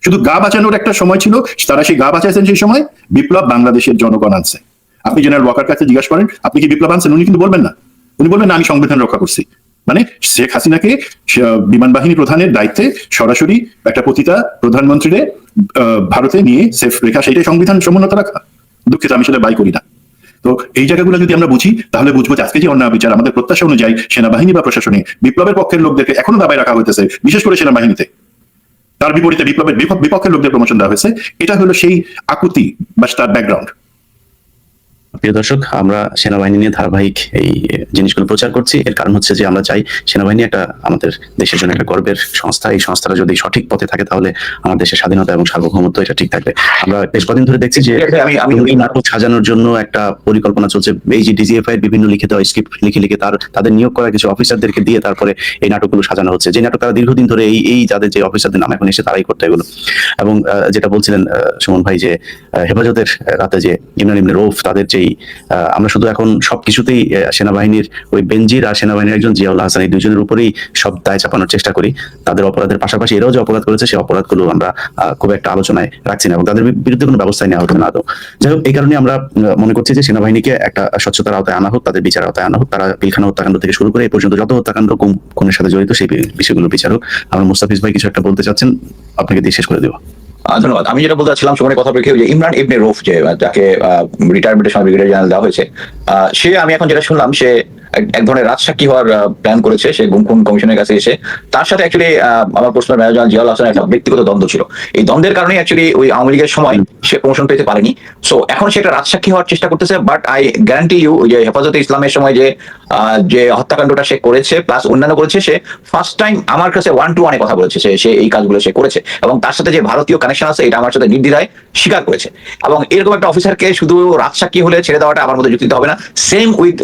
C: শুধু গা বাঁচানোর একটা সময় ছিল, তারা সেই গা বাঁচাইছেন, সেই সময় বিপ্লব বাংলাদেশের জনগণ আনছে। আপনি জেনারেল ওয়াকার কাছে জিজ্ঞাসা করেন আপনি কি বিপ্লব আনছেন, উনি কিন্তু বলবেন না, উনি বলবেন না আমি সংবিধান রক্ষা করছি। মানে শেখ হাসিনাকে বিমান বাহিনী প্রধানের দায়িত্বে সরাসরি একটা পতিতা প্রধানমন্ত্রীরে ভারতে নিয়ে সেফ রেখা, সেটাই সংবিধান সমুন্নত রাখা। দুঃখিত, আমি সেটা বাই করি না। তো এই জায়গাগুলো যদি আমরা বুঝি তাহলে বুঝবো যে আজকে যে অন্যায় বিচার আমাদের প্রত্যাশা অনুযায়ী সেনাবাহিনী বা প্রশাসনে বিপ্লবের পক্ষের লোকদেরকে এখনো দাবায় রাখা হইতেছে, বিশেষ করে সেনাবাহিনীতে, তার বিপরীতে বিপ্লবের বিপক্ষের লোকদের প্রমোশন দেওয়া হয়েছে। এটা হলো সেই আকুতি বা তার ব্যাকগ্রাউন্ড।
A: প্রিয় দর্শক, আমরা সেনাবাহিনী নিয়ে ধারাবাহিক এই জিনিসগুলো প্রচার করছি। এর কারণ হচ্ছে যে আমরা চাই সেনাবাহিনী একটা আমাদের দেশের জন্য একটা গর্বের সংস্থা। এই সংস্থাটা যদি সঠিক পথে থাকে তাহলে আমার দেশের স্বাধীনতা এবং সার্বভৌমত্ব এটা ঠিক থাকবে। আমরা বেশ কদিন ধরে দেখছি যে আমি নাটক সাজানোর জন্য একটা পরিকল্পনা চলছে। এই যে ডিজিএফআই এর বিভিন্ন লিখিত স্ক্রিপ্ট লিখে তাদের নিয়োগ করা কিছু অফিসারদেরকে দিয়ে তারপরে এই নাটকগুলো সাজানো হচ্ছে, যে নাটক তারা দীর্ঘদিন ধরে এই যাদের যে অফিসারদের নাম এখন এসে তারাই করতে এগুলো। এবং যেটা বলছিলেন সুমন ভাই যে হেফাজতের রাতে যে ইমরান ইবনে রৌফ, তাদের যেই আমরা শুধু এখন সবকিছুতেই সেনাবাহিনীর ওই বেনজির আর সেনাবাহিনীর একজন জিয়াউল হাসান, এই দুজনের উপরেই সব দায় চাপানোর চেষ্টা করি। তাদের অপরাধের পাশাপাশি এরাও যে অপরাধ করেছে সেই অপরাধগুলো আমরা খুব একটা আলোচনায় রাখছি না এবং তাদের বিরুদ্ধে কোনো ব্যবস্থা নেওয়া হতো না আদৌ। যাই হোক, এই কারণে আমরা মনে করছি যে সেনাবাহিনীকে একটা স্বচ্ছতার আওতায় আনা হোক, তাদের বিচার আওতায় আনা হোক। তারা পিলখানা হত্যাকাণ্ড থেকে শুরু করে এই পর্যন্ত যত হত্যাকাণ্ড খুনের সাথে জড়িত সেই বিষয়গুলো বিচার হোক। আমরা মুস্তাফিজ ভাই কিছু একটা বলতে চাচ্ছেন, আপনাকে দিয়ে শেষ করে দেবো।
B: ধন্যবাদ। আমি যেটা বলতে চাচ্ছিলাম সুমনের কথা প্রেক্ষে, যে ইমরান ইবনে রৌফ যে যাকে রিটায়ারমেন্টের সময় ব্রিগেডিয়ার জেনারেল দেওয়া হয়েছে, সে আমি এখন যেটা শুনলাম সে এক ধরনের রাজসাক্ষী হওয়ার প্ল্যান করেছে। সে গুম খুন কমিশনের কাছে এসে তার সাথে অ্যাকচুয়ালি আমার প্রশ্ন মেজর জেনারেল জিয়াউল হাসানের একটা ব্যক্তিগত দ্বন্দ্ব ছিল। এই দ্বন্দ্বের কারণে অ্যাকচুয়ালি ওই আওয়ামী লীগের সময় সে প্রমোশন পেতে পারেনি। সো এখন সে একটা রাজসাক্ষী হওয়ার চেষ্টা করতেছে। বাট আই গ্যারান্টি ইউ যে হেফাজতে ইসলামের সময় যে হত্যাকাণ্ডটা সে করেছে প্লাস অন্যান্য করেছে, সে ফার্স্ট টাইম আমার কাছে 1-to-1 কথা বলেছে সে এই কাজগুলো সে করেছে এবং তার সাথে যে ভারতীয় কানেকশন আছে এটা আমার সাথে নির্দ্বিধায় স্বীকার করেছে। এবং এরকম একটা অফিসারকে শুধু রাজসাক্ষী হলে ছেড়ে দেওয়াটা আমার মধ্যে যুক্তিতে হবে না। Same with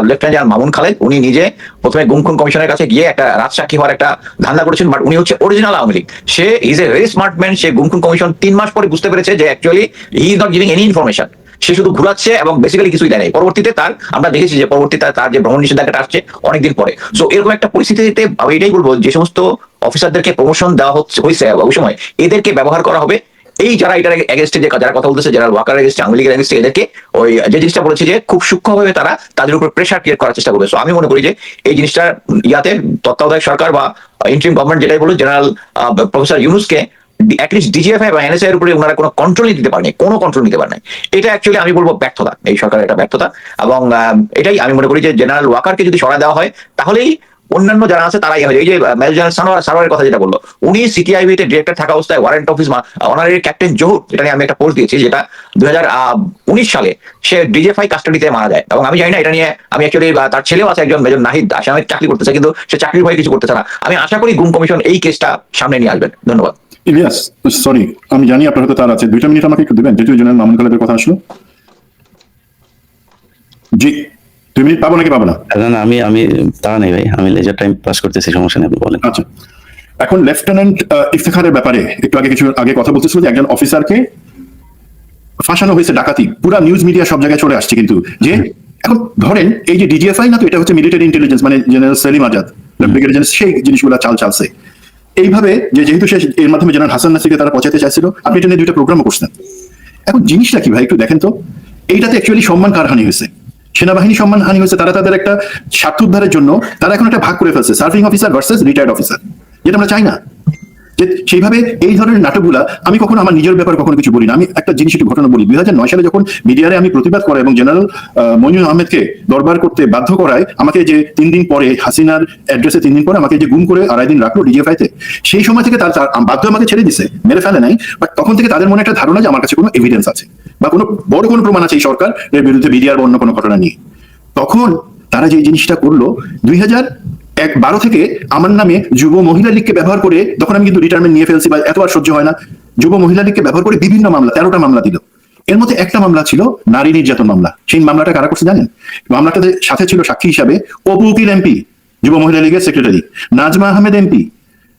B: lieutenant general Mamun Khaled, উনি নিজে প্রথমে গুম খুন কমিশনের কাছে গিয়ে একটা রাজসাক্ষী হওয়ার একটা ধান্দা করেছেন, বাট উনি হচ্ছে অরিজিনাল আওয়ামী লীগ। সে is a very smart man. সে গুম খুন কমিশন 3 মাস পরে বুঝতে পেরেছে যে actually he is not giving any information, সে শুধু ঘুরাচ্ছে এবং বেসিক্যালি কিছুই দেয় নাই। পরবর্তীতে আমরা দেখেছি যে পরবর্তীতে তার যে ভ্রমণ নিষেধাজ্ঞাটা আসছে অনেকদিন পরে। সো এরকম একটা পরিস্থিতিতে আমি এটাই বলবো, যে সমস্ত অফিসারদেরকে প্রমোশন দেওয়া হয়েছে ওই সময় এদেরকে ব্যবহার করা হবে এই যারা এটার এগেনস্টে যে যারা কথা বলতেছে, যারা ওয়াকার এগেনস্টে, আওয়ামী লীগের এগেনস্টে, এদেরকে ওই যে জিনিসটা বলেছে যে খুব সূক্ষ্মভাবে তারা তাদের উপর প্রেশার ক্রিয়েট করার চেষ্টা করবে। সো আমি মনে করি যে এই জিনিসটা ইয়াতে তত্ত্বাবধায়ক সরকার বা ইন্টারিম গভর্নমেন্ট যেটাই বলুন, জেনারেল প্রফেসর ইউনুসকে অ্যাটলিস্ট ডিজিএফআই বা এনএসআই এর উপরে ওনারা কোনো কন্ট্রোল দিতে পারেনি, কোনো কন্ট্রোল নিতে পারেন। এটা অ্যাকচুয়ালি আমি বলবো ব্যর্থতা, এই সরকারের একটা ব্যর্থতা। এবং এটাই আমি মনে করি যে জেনারেল ওয়াকারকে যদি সরায় দেওয়া হয় তাহলেই অন্যান্য যারা আছে তারাই হয়। এই যে মেজর জেনারেল সানোয়ারের কথা যেটা বললো, উনি সিটিআইবি তে ডিরেক্টর থাকা অবস্থায় warrant office honorary captain Zahur, এটা নিয়ে আমি একটা পোস্ট দিয়েছি, যেটা 2019 সালে সে ডিজিএফআই কাস্টাডিতে মারা যায়। এবং আমি জানি না এটা নিয়ে, আমি অ্যাকচুয়ালি তার ছেলেও আছে একজন মেজর নাহিদ, আসামে চাকরি করতেছে, কিন্তু সে চাকরির ভয়ে কিছু করতেছে না। আমি আশা করি গুম কমিশন এই কেসটা সামনে নিয়ে আসবেন। ধন্যবাদ।
C: ইলিয়াস, সরি, আমি জানি আপনার হয়তো তার আছে, 2টা মিনিট আমাকে একটু দিবেন, যেহেতু জেনারেল মামুন খালেদের কথা আসলো। জি, 2 মিনিট পাবো নাকি পাবো না?
A: না, আমি তা নেই ভাই, আমি লেজার টাইম পাস করতেছি, সমস্যা নেই, আপনি বলেন।
C: আচ্ছা, এখন লেফটেন্যান্ট ইফতেখারের ব্যাপারে একটু কিছু আগে কথা বলতেছিল যে একজন অফিসারকে ফাঁসানো হয়েছে, ডাকাতি, পুরা নিউজ মিডিয়া সব জায়গায় চলে আসছে। কিন্তু যে এখন ধরেন এই যে ডিজিএফআই না, তো এটা হচ্ছে মিলিটারি ইন্টেলিজেন্স, মানে general Salim Azad, brigadier general, সেই জিনিসগুলো চালছে এইভাবে যে যেহেতু সে এর মাধ্যমে জেনারেল হাসান নাসিরকে তারা পৌঁছাতে চাইছিল, আপনি এটা নিয়ে 2টা প্রোগ্রামও করছেন। এখন জিনিসটা কি ভাই একটু দেখেন তো, এইটাতে অ্যাকচুয়ালি সম্মান কার হানি হয়েছে? সেনাবাহিনী সম্মান হানি হয়েছে। তারা তাদের একটা স্বার্থ উদ্ধারের জন্য তারা এখন একটা ভাগ করে ফেলছে, serving officer versus retired officer, যেটা আমরা চাই না। যে সেইভাবে এই ধরনের নাটকগুলা, আমি কখনো আমার নিজের ব্যাপারে কখনো কিছু বলি না। আমি একটা জিনিস একটু ঘটনা বলি। 2009 সালে যখন মিডিয়ারে আমি প্রতিবাদ করাই এবং জেনারেল মইনুল আহমেদকে দরবার করতে বাধ্য করায়, আমাকে যে 3 দিন পরে হাসিনার অ্যাড্রেসে 3 দিন পরে আমাকে যে গুম করে 2.5 দিন রাখলো ডিজিএফআইতে, সেই সময় থেকে তার বাধ্য আমাকে ছেড়ে দিছে, মেরে ফেলে নাই। বাট তখন থেকে তাদের মনে একটা ধারণা যে আমার কাছে কোনো এভিডেন্স আছে বা কোনো বড় কোনো প্রমাণ আছে এই সরকারের বিরুদ্ধে, মিডিয়ার বা অন্য কোনো ঘটনা নিয়ে। তখন তারা যে জিনিসটা করলো, 12 থেকে আমার নামে যুব মহিলা লীগকে ব্যবহার করে, তখন আমি কিন্তু রিটায়ারমেন্ট নিয়ে ফেলছি বা এত আর সহ্য হয় না, যুব মহিলা লীগকে ব্যবহার করে বিভিন্ন মামলা, 13টা মামলা দিল। এর মধ্যে একটা মামলা ছিল নারী নির্যাতন মামলা। সেই মামলাটা কারা করছে জানেন? মামলাটাতে সাথে ছিল সাক্ষী হিসাবে অপু উকিল এমপি, যুব মহিলা লীগের সেক্রেটারি, নাজমা আহমেদ এমপি,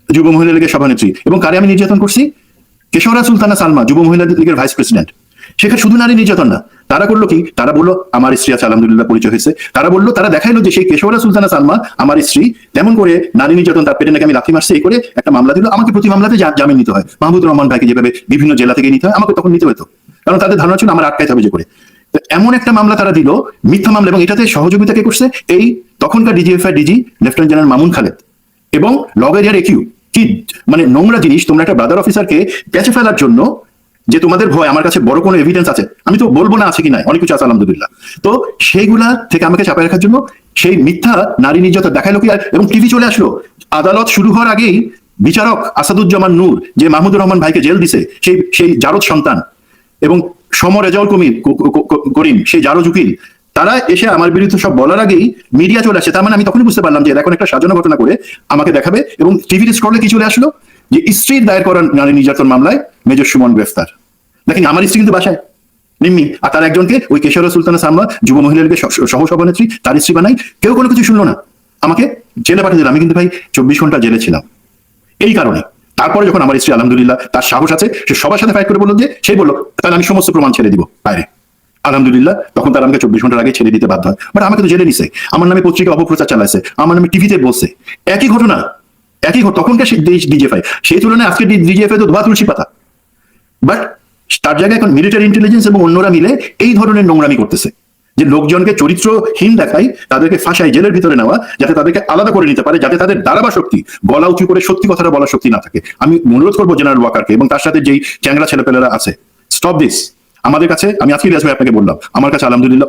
C: যুব মহিলা লীগের সভানেত্রী। এবং কারে আমি নির্যাতন করছি? কেশরা সুলতানা সালমা, যুব মহিলা লীগের ভাইস প্রেসিডেন্ট। সেখানে শুধু নারী নির্যাতন না, তারা করলো কি, তারা বললো আমার স্ত্রী আছে, আলহামদুলিল্লাহ পরিচয় হয়েছে। তারা বললো, তারা দেখাইলো যে সেই কেশরা সুলতানা সালমা আমার স্ত্রী, তেমন করে নারী নির্যাতন, তার পেটে নাকি আমি লাথি মারছি, এই করে একটা মামলা দিল। আমাকে প্রতি মামলাতে জামিন নিতে হয়। মাহমুদুর রহমান ভাইকে যেভাবে বিভিন্ন জেলা থেকে নিতে হয়, আমাকে তখন নিতে হতো, কারণ তাদের ধারণা ছিল আমার আটকাইতে হবে যে করে। তো এমন একটা মামলা তারা দিল, মিথ্যা মামলা, এবং এটাতে সহযোগিতা কে করছে? এই তখনকার DGFI DG lieutenant general Mamun Khaled এবং লগেরিয়ার একিউ। কি মানে নোংরা জিনিস! তোমরা একটা ব্রাদার অফিসারকে প্যাচে ফেলার জন্য, যে তোমাদের ভয় আমার কাছে বড় কোনো এভিডেন্স আছে, আমি তো বলবো না আছে কি নাই, অনেক কিছু আছে আলহামদুলিল্লাহ, তো সেইগুলা থেকে আমাকে চাপায় রাখার জন্য সেই মিথ্যা নারী নির্যাতন দেখাইলো কি, এবং টিভি চলে আসলো। আদালত শুরু হওয়ার আগেই বিচারক আসাদুজ্জামান নূর, যে মাহমুদুর রহমান ভাইকে জেল দিছে, সেই জারদ সন্তান, এবং সমর রেজাউল করিম, সেই জারজ উকিল, তারা এসে আমার বিরুদ্ধে সব বলার আগেই মিডিয়া চলে আসে। তার মানে আমি তখনই বুঝতে পারলাম যে এখন একটা সাজানো ঘটনা করে আমাকে দেখাবে। এবং টিভির স্ক্রলে কি চলে আসলো, যে স্ত্রীর দায়ের করা নারী নির্যাতন মামলায় মেজর সুমন গ্রেফতার। দেখেন, আমার স্ত্রী কিন্তু বাসায় নিম্মি, আর তার একজনকে ওই কেশরা সুলতানা সালমা, যুব মহিলা লীগের সহসভানেত্রী, তার স্ত্রী বানাই। কেউ কোনো কিছু শুনলো না, আমাকে জেলে পাঠিয়ে দিল। আমি কিন্তু ভাই 24 ঘন্টা জেলে ছিলাম এই কারণে। তারপরে যখন আমার স্ত্রী আলহামদুলিল্লাহ তার সাহস আছে, সে সবার সাথে ফাইট করে বললো, যে সে বললো তাহলে আমি সমস্ত প্রমাণ ছেড়ে দিব বাইরে, আলহামদুলিল্লাহ তখন তারা আমাকে 24 ঘন্টার আগে ছেড়ে দিতে বাধ্য হয়। বাট আমাকে তো জেলে নিছে, আমার নামে পত্রিকা অপপ্রচার চালাইছে, আমার নামে টিভিতে বলছে। একই ঘটনা, তখনকার ডিজিএফআই, সেই তুলনায় আজকে ডিজিএফআই তো ধোয়া তুলসী পাতা। বাট তার জায়গায় এখন মিলিটারি ইন্টেলিজেন্স এবং অন্যরা মিলে এই ধরনের নোংরামি করতেছে, যে লোকজনকে চরিত্রহীন দেখাই, তাদেরকে ফাঁসাই, জেলের ভিতরে নেওয়া, যাতে তাদেরকে আলাদা করে নিতে পারে, যাতে তাদের দাঁড়াবা শক্তি, গলা উঁচু করে সত্যি কথাটা বলার শক্তি না থাকে। আমি অনুরোধ করবো জেনারেল ওয়াকারকে এবং তার সাথে যেই চ্যাংরা ছেলেপেলেরা আছে, স্টপ দিস। আমাদের কাছে, আমি আজকে রিয়াজ ভাই আপনাকে বললাম, আমার কাছে আলহামদুলিল্লাহ